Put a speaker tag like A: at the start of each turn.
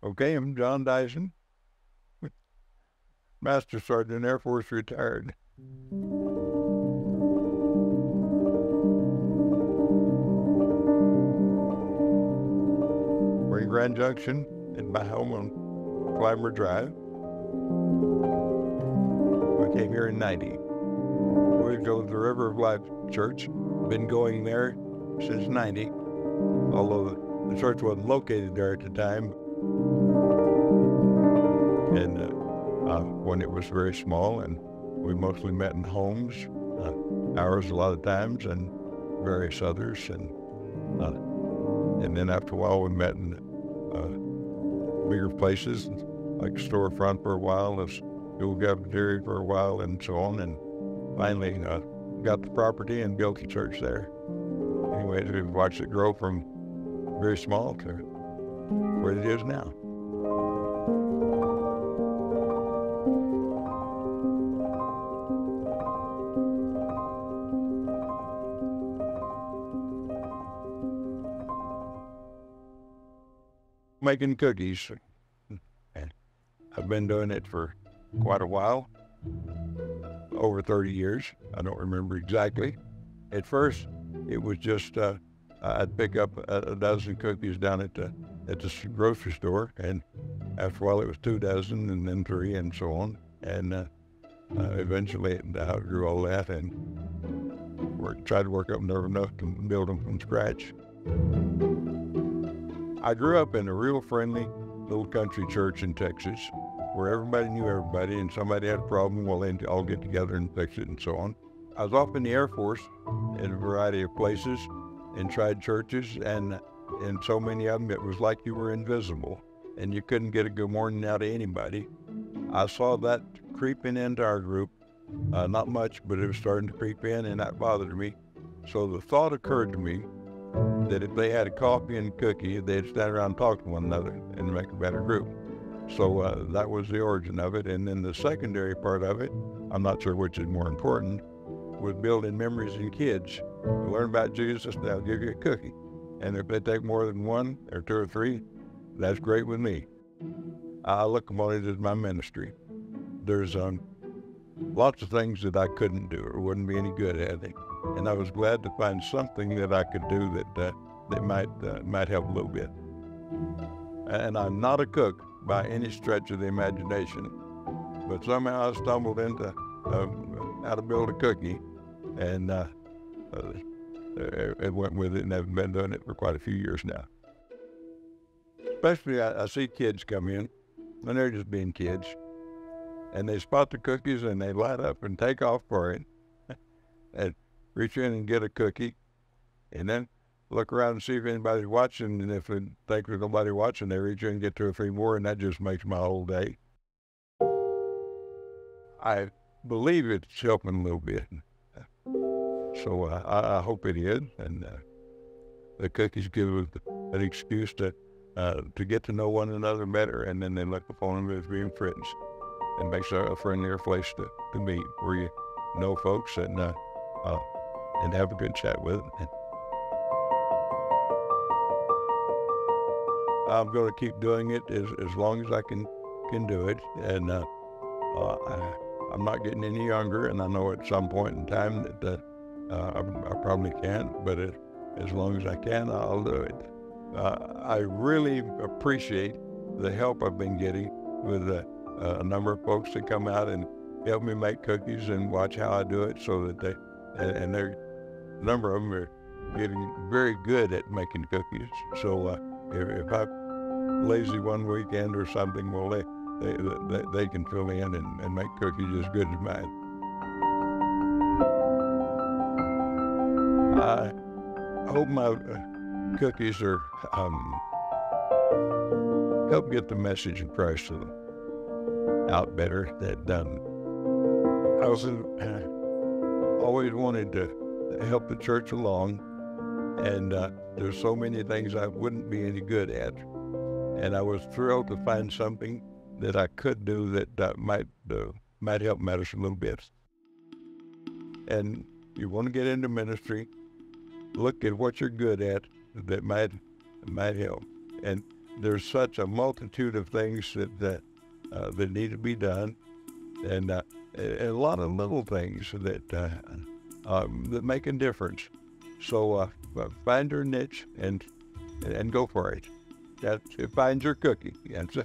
A: Okay, I'm John Dyson, Master Sergeant, Air Force, retired. We're in Grand Junction in my home on Clymer Drive. We came here in 90. We go to the River of Life Church. Been going there since 90, although the church wasn't located there at the time. And when it was very small, and we mostly met in homes, ours a lot of times, and various others. And then after a while, we met in bigger places, like a storefront for a while, a school cafeteria for a while, and so on. And finally got the property and built the church there. Anyways, we've watched it grow from very small to where it is now. Making cookies. I've been doing it for quite a while, over 30 years. I don't remember exactly. At first, it was just I'd pick up a dozen cookies down at the grocery store, and after a while it was 2 dozen, and then 3, and so on. And eventually it outgrew all that, and tried to work up nerve enough to build them from scratch. I grew up in a real friendly little country church in Texas, where everybody knew everybody, and somebody had a problem, well, they'd all get together and fix it, and so on. I was off in the Air Force in a variety of places and tried churches, and in so many of them, it was like you were invisible, and you couldn't get a good morning out of anybody. I saw that creeping into our group, not much, but it was starting to creep in, and that bothered me. So the thought occurred to me that if they had a coffee and a cookie, they'd stand around and talk to one another and make a better group. So that was the origin of it. And then the secondary part of it, I'm not sure which is more important, was building memories in kids. You learn about Jesus, they'll give you a cookie. And if they take more than 1 or 2 or 3, that's great with me. I look upon it as my ministry. There's lots of things that I couldn't do or wouldn't be any good at it. And I was glad to find something that I could do that might help a little bit. And I'm not a cook by any stretch of the imagination, but somehow I stumbled into how to build a cookie, and it went with it, and I've been doing it for quite a few years now. Especially I see kids come in, and they're just being kids, and they spot the cookies and they light up and take off for it, and reach in and get a cookie, and then look around and see if anybody's watching, and if they think there's nobody watching, they reach in and get 2 or 3 more, and that just makes my whole day. I believe it's helping a little bit, so I hope it is, and the cookies give us an excuse to get to know one another better, and then they look upon them as being friends, and makes a friendlier place to meet, where you know folks and have a good chat with them. I'm going to keep doing it as long as I can do it, and I'm not getting any younger, and I know at some point in time that I probably can't, but as long as I can, I'll do it. I really appreciate the help I've been getting with a number of folks that come out and help me make cookies and watch how I do it, so that a number of them are getting very good at making cookies. So if I'm lazy one weekend or something, well, they can fill in and make cookies as good as mine. I hope my cookies are help get the message of Christ to them out better. I was always wanted to help the church along, and there's so many things I wouldn't be any good at, and I was thrilled to find something that I could do that might help matters a little bit. And you want to get into ministry, look at what you're good at that might help, and there's such a multitude of things that need to be done, and a lot of little things that make a difference. So find your niche and go for it. That find your cookie. Yes.